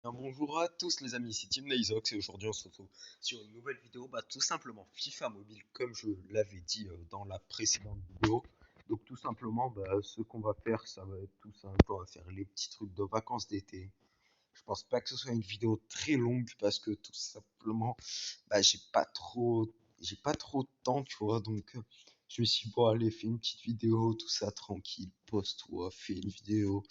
Bonjour à tous les amis, c'est Team Naizox et aujourd'hui on se retrouve sur une nouvelle vidéo, tout simplement FIFA Mobile comme je l'avais dit dans la précédente vidéo. Donc tout simplement ce qu'on va faire ça va être tout simple, on va faire les petits trucs de vacances d'été. Je pense pas que ce soit une vidéo très longue parce que tout simplement j'ai pas trop de temps tu vois donc je me suis dit bon allez fais une petite vidéo tout ça tranquille, poste-toi, fais une vidéo.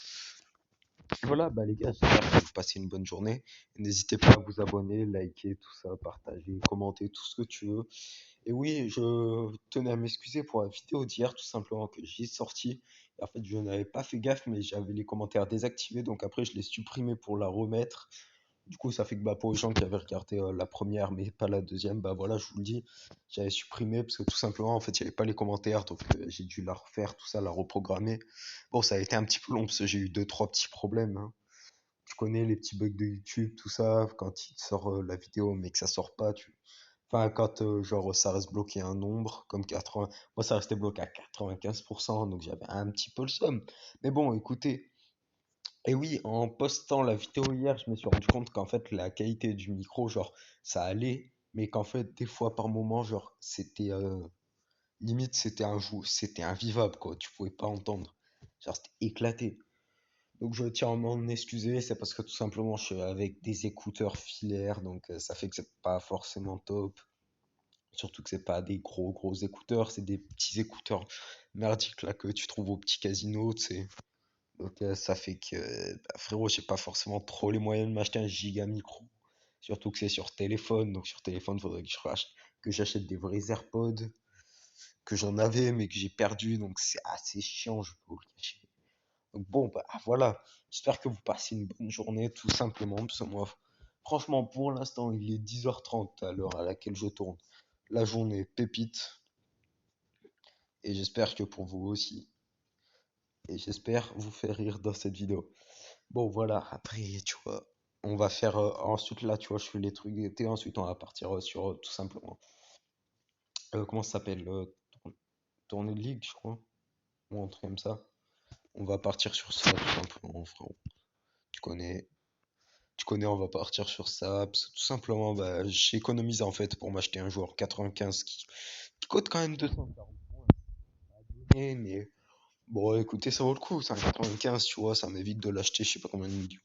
Voilà, les gars, j'espère que vous passez une bonne journée. N'hésitez pas à vous abonner, liker, tout ça, partager, commenter, tout ce que tu veux. Et oui, je tenais à m'excuser pour la vidéo d'hier, tout simplement que j'ai sorti. En fait, je n'avais pas fait gaffe, mais j'avais les commentaires désactivés, donc après, je l'ai supprimé pour la remettre. Du coup, ça fait que pour les gens qui avaient regardé la première, mais pas la deuxième, voilà, je vous le dis, j'avais supprimé parce que tout simplement, en fait, il n'y avait pas les commentaires, donc j'ai dû la refaire, tout ça, la reprogrammer. Bon, ça a été un petit peu long parce que j'ai eu deux, trois petits problèmes, hein. Tu connais les petits bugs de YouTube, tout ça, quand il te sort la vidéo, mais que ça sort pas, Enfin, quand genre ça reste bloqué un nombre, comme 80. Moi, ça restait bloqué à 95%, donc j'avais un petit peu le seum. Mais bon, écoutez. Et oui, en postant la vidéo hier, je me suis rendu compte qu'en fait, la qualité du micro, genre, ça allait, mais qu'en fait, des fois, par moment, genre, c'était limite, c'était invivable, quoi. Tu pouvais pas entendre. Genre, c'était éclaté. Donc je tiens à m'en excuser, c'est parce que tout simplement je suis avec des écouteurs filaires, donc ça fait que c'est pas forcément top. Surtout que c'est pas des gros écouteurs, c'est des petits écouteurs merdiques là que tu trouves au petit casino, tu sais. Donc ça fait que frérot, j'ai pas forcément trop les moyens de m'acheter un giga micro. Surtout que c'est sur téléphone, donc sur téléphone, faudrait que j'achète des vrais AirPods que j'en avais mais que j'ai perdu, donc c'est assez chiant, je peux vous le cacher. Donc bon, voilà. J'espère que vous passez une bonne journée, tout simplement. Parce que moi, franchement, pour l'instant, il est 10h30 à l'heure à laquelle je tourne. La journée pépite. Et j'espère que pour vous aussi. Et j'espère vous faire rire dans cette vidéo. Bon, voilà. Après, tu vois, on va faire ensuite là, tu vois, je fais les trucs d'été. Ensuite, on va partir sur tout simplement. Comment ça s'appelle tournée de ligue, je crois. Ou un truc comme ça. On va partir sur ça, tout simplement, frérot. Tu connais. Tu connais, on va partir sur ça. Parce que tout simplement, j'économise en fait pour m'acheter un joueur 95 qui coûte quand même 240 points. Mais bon, écoutez, ça vaut le coup. C'est un 95, tu vois, ça m'évite de l'acheter, je sais pas combien de millions.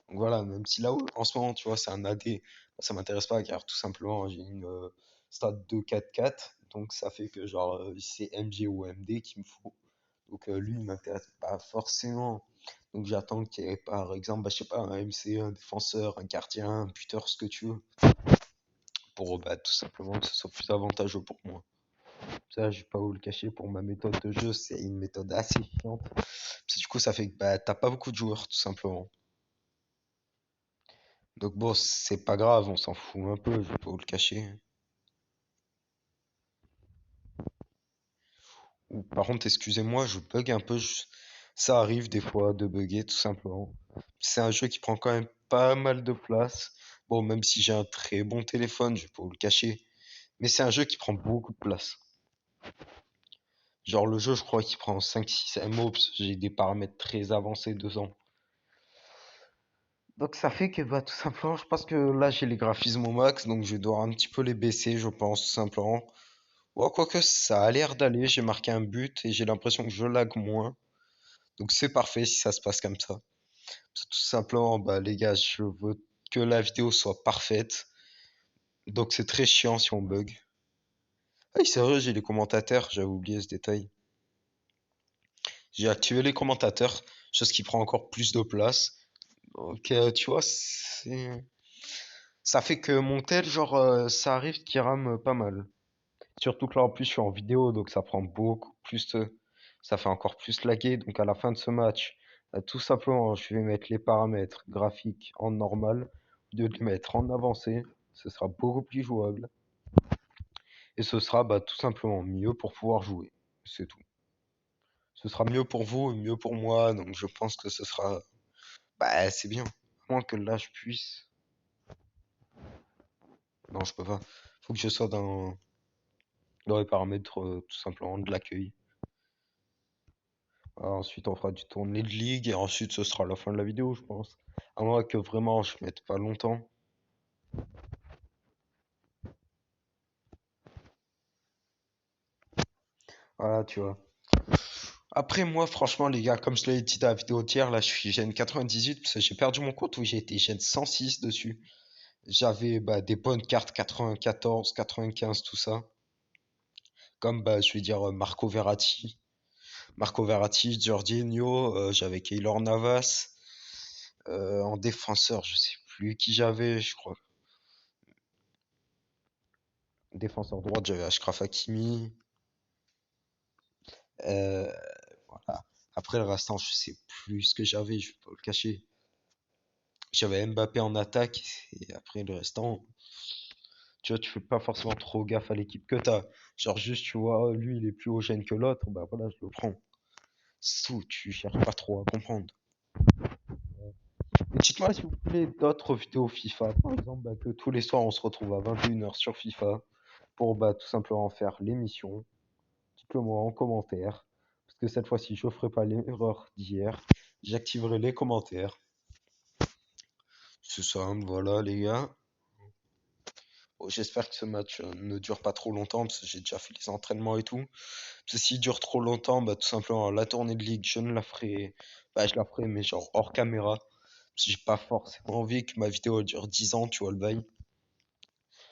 Donc voilà, même si là, en ce moment, tu vois, c'est un AD, ça m'intéresse pas car tout simplement, j'ai une stat de 4-4. Donc ça fait que genre, c'est MG ou MD qu'il me faut. Donc lui, il m'intéresse pas forcément. Donc j'attends qu'il y ait par exemple, je sais pas, un MC, un défenseur, un gardien, un buteur, ce que tu veux, pour tout simplement que ce soit plus avantageux pour moi. Ça, je vais pas vous le cacher, pour ma méthode de jeu, c'est une méthode assez chiante. Parce que du coup, ça fait que t'as pas beaucoup de joueurs, tout simplement. Donc bon, c'est pas grave, on s'en fout un peu, je vais pas vous le cacher. Ou, par contre, excusez-moi, je bug un peu. Ça arrive des fois de bugger, tout simplement. C'est un jeu qui prend quand même pas mal de place. Bon, même si j'ai un très bon téléphone, je vais pas vous le cacher. Mais c'est un jeu qui prend beaucoup de place. Genre, le jeu, je crois qu'il prend 5-6 MO, parce que j'ai des paramètres très avancés dedans. Donc, ça fait que, tout simplement, je pense que là, j'ai les graphismes au max, donc je vais devoir un petit peu les baisser, je pense, tout simplement. Ouais, quoique, ça a l'air d'aller. J'ai marqué un but et j'ai l'impression que je lag moins. Donc, c'est parfait si ça se passe comme ça. Tout simplement, les gars, je veux que la vidéo soit parfaite. Donc c'est très chiant si on bug. Ah oui, c'est vrai, j'ai les commentateurs, j'avais oublié ce détail. J'ai activé les commentateurs, chose qui prend encore plus de place. Donc tu vois, ça fait que mon tel, genre, ça arrive qu'il rame pas mal. Surtout que là, en plus, je suis en vidéo, donc ça prend beaucoup plus. Ça fait encore plus laguer. Donc à la fin de ce match, tout simplement, je vais mettre les paramètres graphiques en normal, au lieu de les mettre en avancé. Ce sera beaucoup plus jouable. Et ce sera tout simplement mieux pour pouvoir jouer. C'est tout. Ce sera mieux pour vous et mieux pour moi. Donc je pense que ce sera. C'est bien. À moins que là je puisse. Non, je peux pas. Faut que je sois dans les paramètres tout simplement de l'accueil. Ensuite, on fera du tournée de ligue et ensuite, ce sera la fin de la vidéo, je pense. À moins que vraiment je mette pas longtemps. Voilà, tu vois. Après, moi, franchement, les gars, comme je l'ai dit dans la vidéo d'hier, là, je suis gêne 98 parce que j'ai perdu mon compte où j'ai été gêne 106 dessus. J'avais bah, des bonnes cartes 94, 95, tout ça. Comme, bah, je vais dire, Marco Verratti. Marco Verratti, Jorginho, j'avais Keylor Navas. En défenseur, je sais plus qui j'avais, je crois. Défenseur droit, j'avais Achraf Hakimi. Euh, voilà. Après, le restant, je sais plus ce que j'avais, je vais pas le cacher. J'avais Mbappé en attaque et après le restant, tu vois, tu fais pas forcément trop gaffe à l'équipe que t'as. Genre juste, tu vois, lui, il est plus haut gène que l'autre, bah voilà, je le prends. C'est tout, tu cherches pas trop à comprendre. Et dites-moi si vous voulez d'autres vidéos FIFA, par exemple, bah, que tous les soirs on se retrouve à 21 h sur FIFA pour bah, tout simplement faire l'émission. Dites-le moi en commentaire. Parce que cette fois-ci, je ne ferai pas l'erreur d'hier. J'activerai les commentaires. C'est ça, voilà les gars. Bon, j'espère que ce match ne dure pas trop longtemps parce que j'ai déjà fait les entraînements et tout. Parce que s'il dure trop longtemps, bah, tout simplement la tournée de ligue, je ne la ferai. Bah, je la ferai, mais genre hors caméra. Parce que j'ai pas forcément envie que ma vidéo dure 10 ans, tu vois le bail.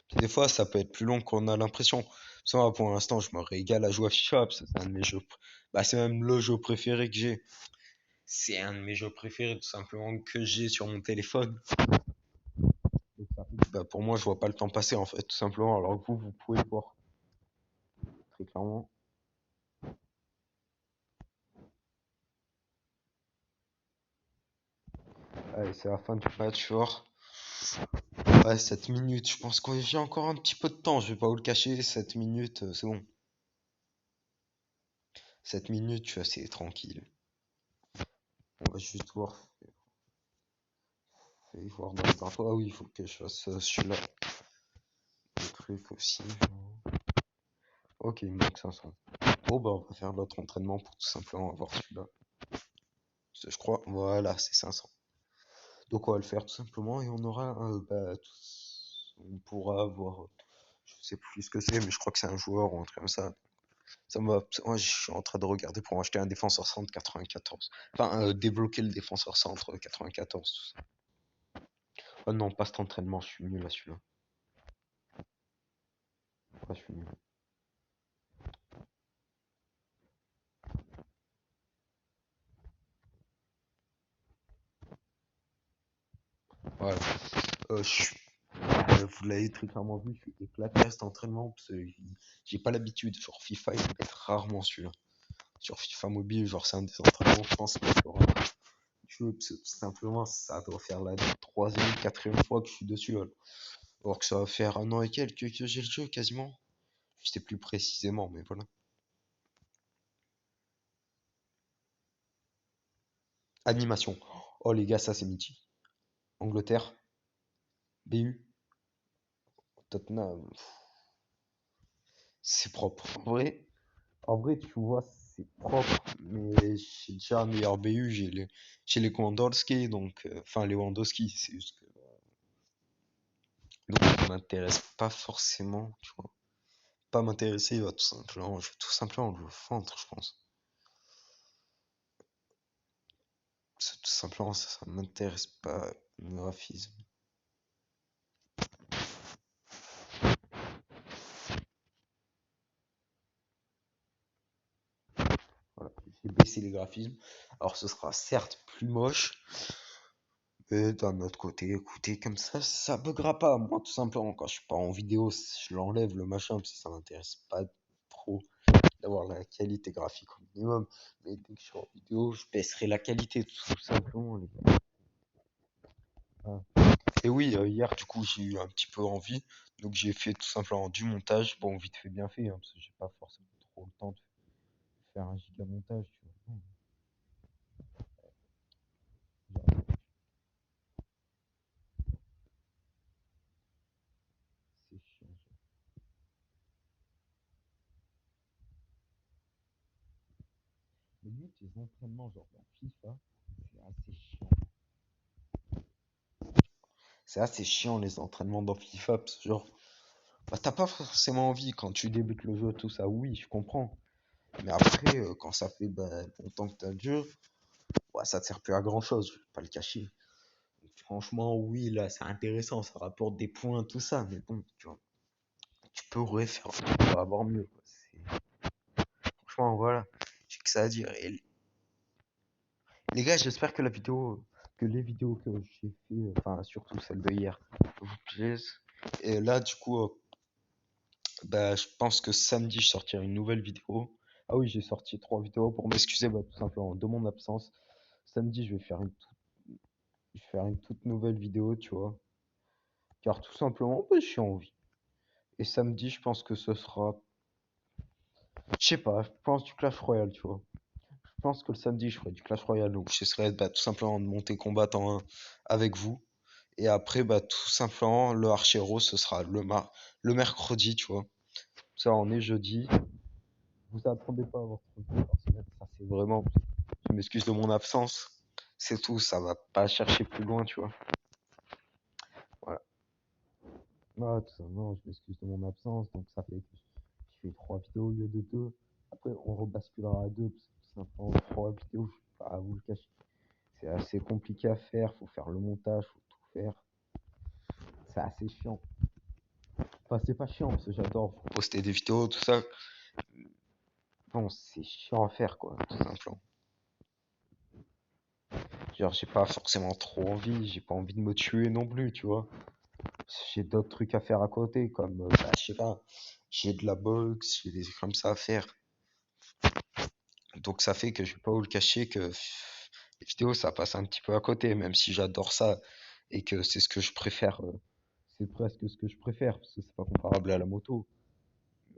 Puis des fois, ça peut être plus long qu'on a l'impression. Ça, moi, pour l'instant, je me régale à jouer à FIFA, parce que c'est un de mes jeux. Bah, c'est même le jeu préféré que j'ai. C'est un de mes jeux préférés, tout simplement, que j'ai sur mon téléphone. Donc, ça fait que, bah, pour moi, je vois pas le temps passer, en fait, tout simplement. Alors que vous pouvez le voir très clairement. Allez, c'est la fin du match, fort. Ouais, 7 minutes. Je pense que j'ai encore un petit peu de temps. Je vais pas vous le cacher. 7 minutes, c'est bon. 7 minutes, je suis assez tranquille. On va juste voir. Voir dans les infos. Ah oui, il faut que je fasse celui-là. Le truc aussi. Ok, il me manque 500. Bon, bah, on va faire l'autre entraînement pour tout simplement avoir celui-là. Je crois, voilà, c'est 500. Donc, on va le faire tout simplement et on aura bah, on pourra avoir, je sais plus ce que c'est, mais je crois que c'est un joueur ou un truc comme ça. Ça me va. Moi, je suis en train de regarder pour acheter un défenseur centre 94. Enfin, débloquer le défenseur centre 94, tout ça. Oh non, pas cet entraînement, je suis nul à celui-là. Ouais, je suis nul. Voilà. Vous l'avez très clairement vu, je suis éclaté à cet entraînement parce que j'ai pas l'habitude. Genre FIFA, il met rarement celui-là. Sur FIFA mobile, genre c'est un des entraînements, je pense, que j'aurai joué parce que tout simplement, ça doit faire la troisième, quatrième fois que je suis dessus. Là. Alors que ça va faire un an et quelques que j'ai le jeu quasiment. Je sais plus précisément, mais voilà. Animation. Oh les gars, ça c'est mythique. Angleterre, BU, Tottenham, c'est propre. En vrai, tu vois, c'est propre, mais j'ai déjà un meilleur BU, j'ai les Lewandowski, donc, enfin, Lewandowski, c'est juste que, donc, ça m'intéresse pas forcément, tu vois. Pas m'intéresser, il va tout simplement, je vais tout simplement le vendre, je pense. C'est tout simplement, ça m'intéresse pas, le graphisme. Voilà, j'ai baissé les graphismes. Alors, ce sera certes plus moche, mais d'un autre côté, écoutez, comme ça buggera pas. Moi, tout simplement, quand je suis pas en vidéo, je l'enlève le machin, parce que ça m'intéresse pas trop d'avoir la qualité graphique au minimum. Mais dès que je suis en vidéo, je baisserai la qualité, tout simplement, les gars. Ah. Et oui, hier, du coup, j'ai eu un petit peu envie, donc j'ai fait tout simplement du montage. Bon, vite fait, bien fait, hein, parce que j'ai pas forcément trop le temps de faire un giga montage, tu vois. C'est chiant. limite, les entraînements, genre dans FIFA, c'est assez chiant. C'est assez chiant les entraînements dans FIFA, parce que genre, bah, t'as pas forcément envie quand tu débutes le jeu, tout ça, oui, je comprends. Mais après, quand ça fait bah, longtemps que t'as le jeu, ouais, ça te sert plus à grand chose, je vais pas le cacher. Donc, franchement, oui, là, c'est intéressant, ça rapporte des points, tout ça, mais bon, tu vois, tu pourrais faire, tu pourrais avoir mieux, quoi. Franchement, voilà, j'ai que ça à dire. Et les gars, j'espère que que les vidéos que j'ai fait, enfin, surtout celle de hier, vous plaisent. Et là, du coup, bah, je pense que samedi, je sortirai une nouvelle vidéo. Ah oui, j'ai sorti 3 vidéos pour m'excuser, bah, tout simplement, de mon absence. Samedi, je vais faire une toute nouvelle vidéo, tu vois. Car tout simplement, bah, je suis en vie. Et samedi, je pense que ce sera, je sais pas, je pense du Clash Royale, tu vois. Je pense que le samedi, je ferai du Clash Royale, donc j'essaierai bah, tout simplement de monter combattant 1 avec vous. Et après, bah, tout simplement, le Archero, ce sera le mercredi, tu vois. Ça, on est jeudi. Vous attendez pas à avoir 30 par semaine, ça c'est vraiment. Je m'excuse de mon absence. C'est tout, ça va pas chercher plus loin, tu vois. Voilà. Ah, tout simplement, je m'excuse de mon absence, donc ça fait que je fais 3 vidéos au lieu de 2. Après, on rebasculera à 2, parce que tout simplement, 3 vidéos, je vais pas à vous le cacher. C'est assez compliqué à faire, faut faire le montage, faut tout faire. C'est assez chiant. Enfin, c'est pas chiant, parce que j'adore poster des vidéos, tout ça. Bon, c'est chiant à faire, quoi, tout simplement. Genre, j'ai pas forcément trop envie, j'ai pas envie de me tuer non plus, tu vois. J'ai d'autres trucs à faire à côté, comme, bah, je sais pas, j'ai de la boxe, j'ai des trucs comme ça à faire. Donc ça fait que je vais pas vous le cacher que les vidéos, ça passe un petit peu à côté, même si j'adore ça et que c'est ce que je préfère. C'est presque ce que je préfère, parce que c'est pas comparable à la moto.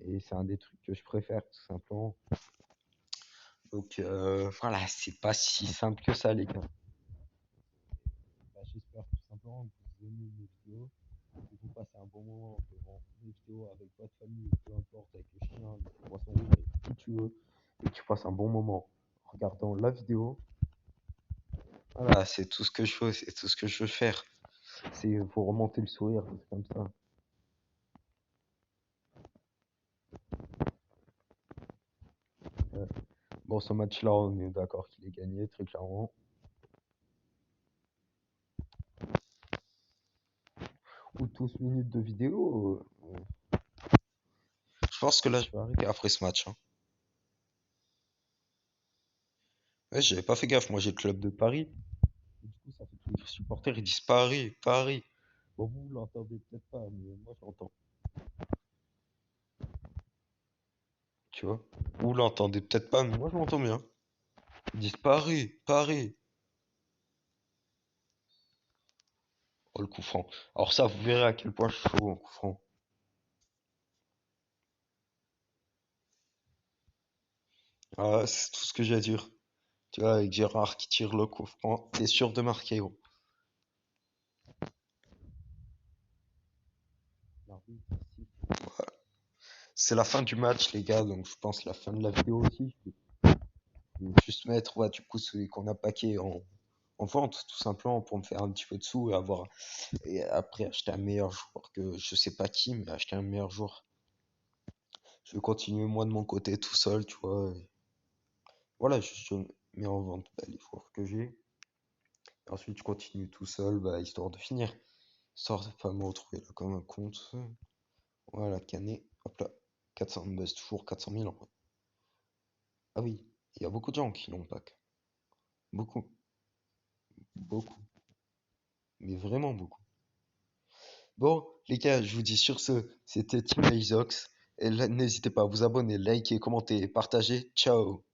Mais c'est un des trucs que je préfère, tout simplement. Donc voilà, c'est pas si simple que ça, les gars. Bah, j'espère tout simplement que vous aimez mes vidéos, que vous passez un bon moment devant mes vidéos avec votre famille, peu importe, avec le chien, le poisson rouge, avec qui tu veux, et que tu passes un bon moment en regardant la vidéo. Voilà, c'est tout ce que je veux, c'est tout ce que je veux faire. C'est pour remonter le sourire, c'est comme ça. Euh, bon, ce match-là, on est d'accord qu'il est gagné, très clairement. Ou 12 minutes de vidéo. Je pense que là, je vais arrêter après ce match, hein. Ouais, j'avais pas fait gaffe, moi j'ai le club de Paris. Et du coup, ça fait que les supporters ils disent Paris, Paris. Bon, vous l'entendez peut-être pas, mais moi j'entends. Tu vois? Vous l'entendez peut-être pas, mais moi je l'entends bien. Ils disent Paris, Paris. Oh, le coup franc. Alors ça, vous verrez à quel point je suis chaud en coup franc. Ah, c'est tout ce que j'ai à dire. Tu vois, avec Gérard qui tire le coup franc, t'es sûr de marquer, gros. L'arbitre, c'est la fin du match, les gars, donc je pense la fin de la vidéo aussi. Je vais juste mettre, ouais, du coup, celui qu'on a paqué en vente, tout simplement, pour me faire un petit peu de sous et après acheter un meilleur joueur que je sais pas qui, mais acheter un meilleur joueur. Je vais continuer moi de mon côté tout seul, tu vois. Voilà, je mets en vente bah, les joueurs que j'ai. Ensuite, je continue tout seul, bah, histoire de finir. Histoire de pas me retrouver là comme un compte. Voilà, Canet. Hop là. 400, bah, c'est toujours 400 000 en vrai. Ah oui, il y a beaucoup de gens qui l'ont pack. Beaucoup, beaucoup. Mais vraiment beaucoup. Bon, les gars, je vous dis sur ce, c'était Team Aizox. Et là, n'hésitez pas à vous abonner, liker, commenter, partager. Ciao!